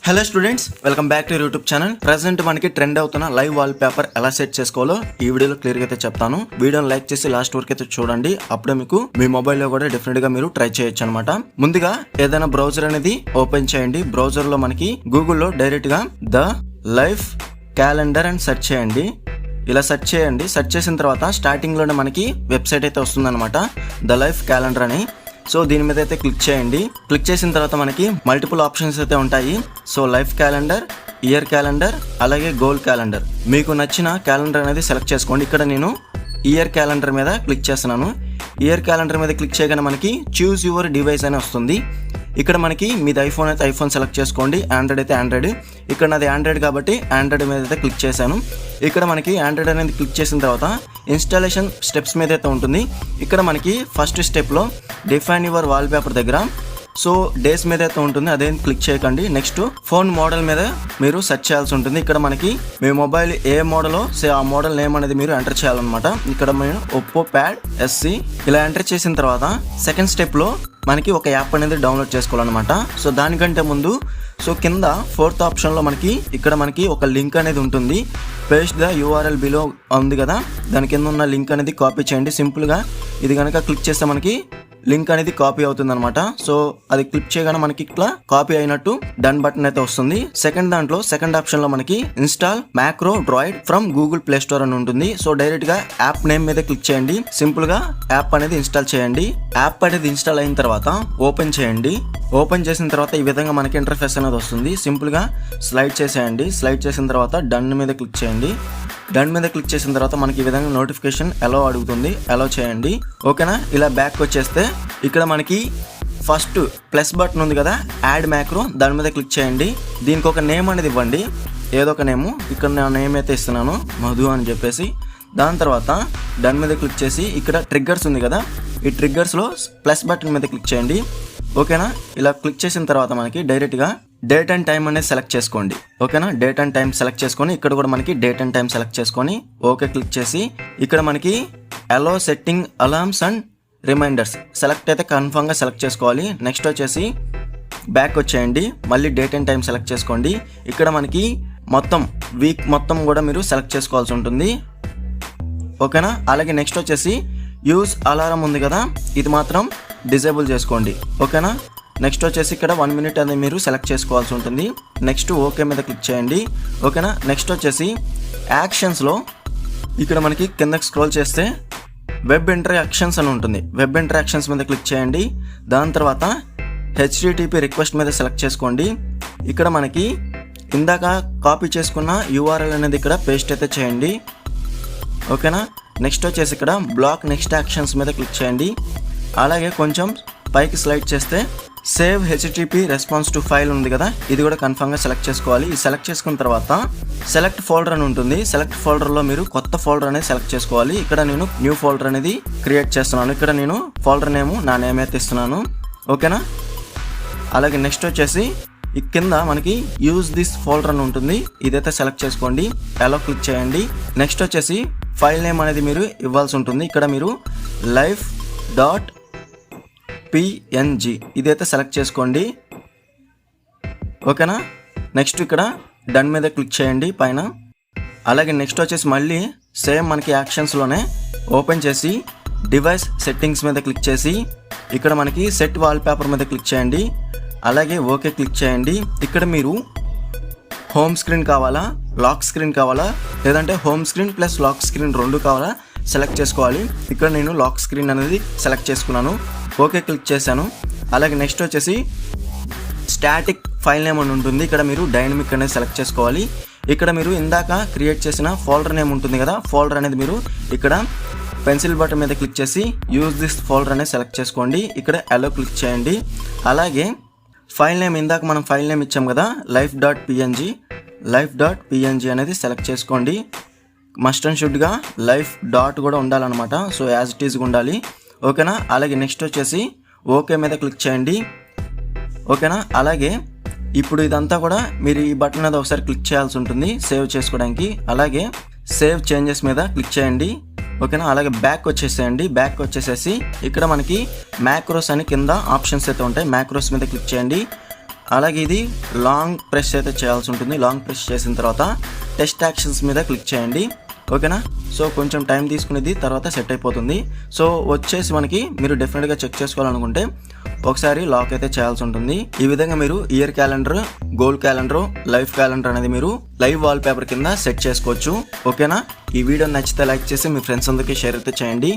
Hello students, welcome back to YouTube channel. Present మనకి trend అవుతున్న live wall paper ఎలా set చేసుకోవాలో ఈ వీడియోలో క్లియర్ గా అయితే చెప్తాను. వీడియోని లైక్ చేసి లాస్ట్ వరకు అయితే చూడండి. అప్పుడే మీకు మీ మొబైల్లో కూడా డెఫినెట్ గా మీరు ట్రై చేయొచ్చు అనమాట. ముందుగా ఏదైనా బ్రౌజర్ అనేది ఓపెన్ చేయండి. బ్రౌజర్ లో మనకి గూగుల్లో డైరెక్ట్ గా ద లైవ్ క్యాలెండర్ అని సెర్చ్ చేయండి. ఇలా సెర్చ్ చేయండి. సెర్చ్ చేసిన తర్వాత స్టార్టింగ్ లోనే మనకి వెబ్సైట్ అయితే వస్తుంది అనమాట, ద లైవ్ క్యాలెండర్ అని. సో దీని మీద అయితే క్లిక్ చేయండి. క్లిక్ చేసిన తర్వాత మనకి మల్టిపుల్ ఆప్షన్స్ అయితే ఉంటాయి. So life calendar, year calendar, అలాగే గోల్ క్యాలెండర్. మీకు నచ్చిన క్యాలెండర్ అనేది సెలెక్ట్ చేసుకోండి. ఇక్కడ నేను ఇయర్ క్యాలెండర్ మీద క్లిక్ చేస్తున్నాను. ఇయర్ క్యాలెండర్ మీద క్లిక్ చేయగానే మనకి చూస్ యువర్ డివైస్ అని వస్తుంది. ఇక్కడ మనకి మీది ఐఫోన్ అయితే ఐఫోన్ సెలెక్ట్ చేసుకోండి, ఆండ్రాయిడ్ అయితే ఆండ్రాయిడ్. ఇక్కడ నాది ఆండ్రాయిడ్ కాబట్టి ఆండ్రాయిడ్ మీద అయితే క్లిక్ చేశాను. ఇక్కడ మనకి ఆండ్రాయిడ్ అనేది క్లిక్ చేసిన తర్వాత ఇన్స్టాలేషన్ స్టెప్స్ మీద అయితే ఉంటుంది. ఇక్కడ మనకి ఫస్ట్ స్టెప్లో డిఫైన్ యువర్ వాల్ పేపర్ దగ్గర సో డేస్ మీద అయితే ఉంటుంది, అదేం క్లిక్ చేయకండి. నెక్స్ట్ ఫోన్ మోడల్ మీద మీరు సెర్చ్ చేయాల్సి ఉంటుంది. ఇక్కడ మనకి మీ మొబైల్ ఏ మోడలో ఆ మోడల్ నేమ్ అనేది మీరు ఎంటర్ చేయాలన్నమాట. ఇక్కడ మేము ఒప్పో ప్యాడ్ SC ఇలా ఎంటర్ చేసిన తర్వాత సెకండ్ స్టెప్లో మనకి ఒక యాప్ అనేది డౌన్లోడ్ చేసుకోవాలన్నమాట. సో దానికంటే ముందు కింద ఫోర్త్ ఆప్షన్లో ఇక్కడ మనకి ఒక లింక్ అనేది ఉంటుంది. పేస్ట్ ద URL బిలో ఉంది కదా, దాని కింద ఉన్న లింక్ అనేది కాపీ చేయండి. సింపుల్గా ఇది కనుక క్లిక్ చేస్తే మనకి లింక్ అనేది కాపీ అవుతుంది అనమాట. సో అది క్లిక్ చేయగానే మనకి ఇట్లా కాపీ అయినట్టు డన్ బటన్ అయితే వస్తుంది. సెకండ్ ఆప్షన్ లో మనకి install macro droid from Google play store అని ఉంటుంది. సో డైరెక్ట్ గా యాప్ నేమ్ మీద క్లిక్ చేయండి. సింపుల్ గా యాప్ అనేది ఇన్స్టాల్ చేయండి. యాప్ అనేది ఇన్స్టాల్ అయిన తర్వాత ఓపెన్ చేయండి. ఓపెన్ చేసిన తర్వాత ఈ విధంగా మనకి ఇంటర్ఫేస్ అనేది వస్తుంది. సింపుల్ గా స్లైడ్ చేసేయండి. స్లైడ్ చేసిన తర్వాత డన్ మీద క్లిక్ చేయండి. డన్ మీద క్లిక్ చేసిన తర్వాత మనకి ఈ విధంగా నోటిఫికేషన్ అలో అడుగుతుంది, అలో చేయండి. ఓకేనా, ఇలా బ్యాక్ వచ్చేస్తే ఇక్కడ మనకి ఫస్ట్ ప్లస్ బటన్ ఉంది కదా, యాడ్ మ్యాక్రో, దాని మీద క్లిక్ చేయండి. దీనికి ఒక నేమ్ అనేది ఇవ్వండి, ఏదో ఒక నేము. ఇక్కడ నా నేమ్ అయితే ఇస్తున్నాను, మధు అని చెప్పేసి. దాని తర్వాత డన్ మీద క్లిక్ చేసి ఇక్కడ ట్రిగ్గర్స్ ఉంది కదా, ఈ ట్రిగ్గర్స్లో ప్లస్ బటన్ మీద క్లిక్ చేయండి. ఓకేనా, ఇలా క్లిక్ చేసిన తర్వాత మనకి డైరెక్ట్గా డేట్ అండ్ టైం అనేది సెలెక్ట్ చేసుకోండి. ఓకేనా, డేట్ అండ్ టైం సెలెక్ట్ చేసుకొని ఇక్కడ కూడా మనకి డేట్ అండ్ టైం సెలెక్ట్ చేసుకొని ఓకే క్లిక్ చేసి ఇక్కడ మనకి అలో setting alarms and reminders select అయితే కన్ఫర్మ్గా సెలెక్ట్ చేసుకోవాలి. నెక్స్ట్ వచ్చేసి బ్యాక్ వచ్చేయండి. మళ్ళీ డేట్ అండ్ టైం సెలెక్ట్ చేసుకోండి. ఇక్కడ మనకి మొత్తం వీక్ మొత్తం కూడా మీరు సెలెక్ట్ చేసుకోవాల్సి ఉంటుంది. ఓకేనా, అలాగే నెక్స్ట్ వచ్చేసి యూజ్ అలారం ఉంది కదా, ఇది మాత్రం డిజేబుల్ చేసుకోండి. ఓకేనా, నెక్స్ట్ వచ్చేసి ఇక్కడ 1 minute అనేది మీరు సెలెక్ట్ చేసుకోవాల్సి ఉంటుంది. నెక్స్ట్ ఓకే మీద క్లిక్ చేయండి. ఓకేనా, నెక్స్ట్ వచ్చేసి యాక్షన్స్లో ఇక్కడ మనకి కిందకి స్క్రోల్ చేస్తే వెబ్ ఇంటరాక్షన్స్ అని ఉంటుంది. వెబ్ ఇంటరాక్షన్స్ మీద క్లిక్ చేయండి. దాని తర్వాత HTTP రిక్వెస్ట్ మీద సెలెక్ట్ చేసుకోండి. ఇక్కడ మనకి ఇందాక కాపీ చేసుకున్న URL అనేది ఇక్కడ పేస్ట్ అయితే చేయండి. ఓకేనా, నెక్స్ట్ వచ్చేసి ఇక్కడ బ్లాక్ నెక్స్ట్ యాక్షన్స్ మీద క్లిక్ చేయండి. అలాగే కొంచెం పైకి స్లైడ్ చేస్తే save HTTP response to file ఉంది కదా, ఇది కూడా కన్ఫర్మ్గా సెలెక్ట్ చేసుకోవాలి. ఇది సెలెక్ట్ చేసుకున్న తర్వాత సెలెక్ట్ ఫోల్డర్ అని ఉంటుంది. సెలెక్ట్ ఫోల్డర్లో మీరు కొత్త ఫోల్డర్ అనేది సెలెక్ట్ చేసుకోవాలి. ఇక్కడ నేను న్యూ ఫోల్డర్ అనేది క్రియేట్ చేస్తున్నాను. ఇక్కడ నేను ఫోల్డర్ నేమ్ నా నేమ్ అయితే ఇస్తున్నాను. ఓకేనా, అలాగే నెక్స్ట్ వచ్చేసి ఈ కింద మనకి యూజ్ దిస్ ఫోల్డర్ అని ఉంటుంది, ఇదైతే సెలెక్ట్ చేసుకోండి. అలో క్లిక్ చేయండి. నెక్స్ట్ వచ్చేసి ఫైల్ నేమ్ అనేది మీరు ఇవ్వాల్సి ఉంటుంది. ఇక్కడ మీరు life.png ఇదైతే సెలెక్ట్ చేసుకోండి. ఓకేనా, నెక్స్ట్ ఇక్కడ డన్ మీద క్లిక్ చేయండి పైన. అలాగే నెక్స్ట్ వచ్చేసి మళ్ళీ సేమ్ మనకి యాక్షన్స్లోనే ఓపెన్ చేసి డివైస్ సెట్టింగ్స్ మీద క్లిక్ చేసి ఇక్కడ మనకి సెట్ వాల్ పేపర్ మీద క్లిక్ చేయండి. అలాగే ఓకే క్లిక్ చేయండి. ఇక్కడ మీరు హోమ్ స్క్రీన్ కావాలా, లాక్ స్క్రీన్ కావాలా, లేదంటే home screen plus lock screen రెండు కావాలా సెలెక్ట్ చేసుకోవాలి. ఇక్కడ నేను లాక్ స్క్రీన్ అనేది సెలెక్ట్ చేసుకున్నాను. ఓకే క్లిక్ చేశాను. అలాగే నెక్స్ట్ వచ్చేసి స్టాటిక్ ఫైల్ నేమ్ అని ఉంటుంది. ఇక్కడ మీరు డైనమిక్ అనేది సెలెక్ట్ చేసుకోవాలి. ఇక్కడ మీరు ఇందాక క్రియేట్ చేసిన ఫోల్డర్ నేమ్ ఉంటుంది కదా, ఫోల్డర్ అనేది మీరు ఇక్కడ పెన్సిల్ బటన్ మీద క్లిక్ చేసి యూజ్ దిస్ ఫోల్డర్ అనేది సెలెక్ట్ చేసుకోండి. ఇక్కడ అలో క్లిక్ చేయండి. అలాగే ఫైల్ నేమ్ ఇందాక మనం ఫైల్ నేమ్ ఇచ్చాం కదా, life.png అనేది సెలెక్ట్ చేసుకోండి. మస్ట్ అండ్ షుడ్గా లైఫ్ డాట్ కూడా ఉండాలన్నమాట. సో యాజ్ ఇట్ ఈజ్గా ఉండాలి. ఓకేనా, అలాగే నెక్స్ట్ వచ్చేసి ఓకే మీద క్లిక్ చేయండి. ఓకేనా, అలాగే ఇప్పుడు ఇదంతా కూడా మీరు ఈ బటన్ మీద ఒకసారి క్లిక్ చేయాల్సి ఉంటుంది సేవ్ చేసుకోవడానికి. అలాగే సేవ్ చేంజెస్ మీద క్లిక్ చేయండి. ఓకేనా, అలాగే బ్యాక్ వచ్చేసేయండి. బ్యాక్ వచ్చేసేసి ఇక్కడ మనకి మ్యాక్రోస్ అని కింద ఆప్షన్స్ అయితే ఉంటాయి, మ్యాక్రోస్ మీద క్లిక్ చేయండి. అలాగే ఇది లాంగ్ ప్రెస్ అయితే చేయాల్సి ఉంటుంది. లాంగ్ ప్రెస్ చేసిన తర్వాత టెస్ట్ యాక్షన్స్ మీద క్లిక్ చేయండి. ఓకేనా. సో కొంచెం టైం తీసుకునేది, తర్వాత సెట్ అయిపోతుంది. సో వచ్చేసి మనకి మీరు డెఫినెట్గా చెక్ చేసుకోవాలనుకుంటే ఒకసారి లాక్ అయితే చేయాల్సి ఉంటుంది. ఈ విధంగా మీరు year calendar, goal calendar, life calendar అనేది మీరు లైవ్ వాల్ పేపర్ కింద సెట్ చేసుకోవచ్చు. ఓకేనా. ఈ వీడియో నచ్చితే లైక్ చేసి మీ ఫ్రెండ్స్ అందరికీ షేర్ అయితే చేయండి.